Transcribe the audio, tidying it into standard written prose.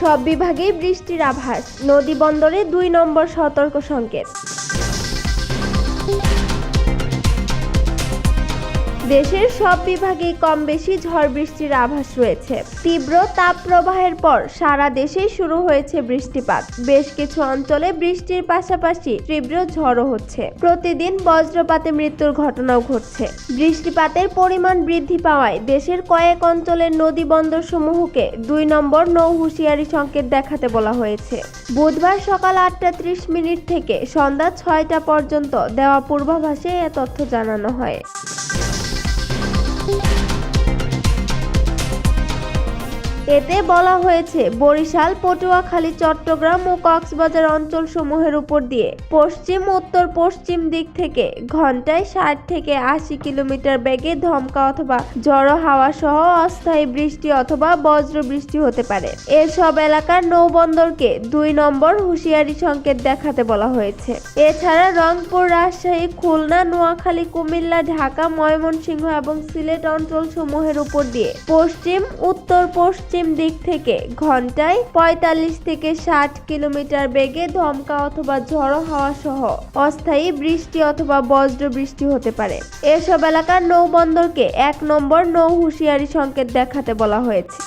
সব বিভাগেই বৃষ্টির আভাস, নদী বন্দরে 2 নম্বর সতর্ক সংকেত। দেশের সব বিভাগেই কম বেশি ঝড় বৃষ্টির আভাস রয়েছে। তীব্র তাপপ্রবাহের পর সারা দেশেই শুরু হয়েছে বৃষ্টিপাত। বেশ কিছু অঞ্চলে বৃষ্টির পাশাপাশি তীব্র ঝড়ও হচ্ছে। প্রতিদিন বজ্রপাতে মৃত্যুর ঘটনাও ঘটছে। বৃষ্টিপাতের পরিমাণ বৃদ্ধি পাওয়ায় দেশের কয়েক অঞ্চলের নদী বন্দর সমূহকে 2 নম্বর নৌ হুঁশিয়ারি সংকেত দেখাতে বলা হয়েছে। বুধবার সকাল 8:30 থেকে সন্ধ্যা 6টা পর্যন্ত দেওয়া পূর্বাভাসে এ তথ্য জানানো হয়। এতে বলা হয়েছে, বরিশাল, পটুয়াখালী, চট্টগ্রাম ও কক্সবাজার অঞ্চলসমূহের উপর দিয়ে পশ্চিম উত্তর পশ্চিম দিক থেকে ঘন্টায় 60 থেকে 80 কিলোমিটার বেগে ধমকা অথবা ঝড়ো হাওয়া সহ অস্থায়ী বৃষ্টি অথবা বজ্র বৃষ্টি হতে পারে। এসব এলাকার নৌবন্দরকে 2 নম্বর হুঁশিয়ারি সংকেত দেখাতে বলা হয়েছে। এছাড়া রংপুর, রাজশাহী, খুলনা, নোয়াখালী, কুমিল্লা, ঢাকা, ময়মনসিংহ এবং সিলেট অঞ্চলসমূহের উপর দিয়ে পশ্চিম উত্তর পশ্চিম দিক থেকে ঘন্টায় 45 থেকে 60 কিলোমিটার বেগে ধমকা অথবা ঝড়ো হাওয়া সহ অস্থায়ী বৃষ্টি অথবা বজ্র বৃষ্টি হতে পারে। এসব এলাকার নৌবন্দরকে 1 নম্বর নৌ হুঁশিয়ারি সংকেত দেখাতে বলা হয়েছে।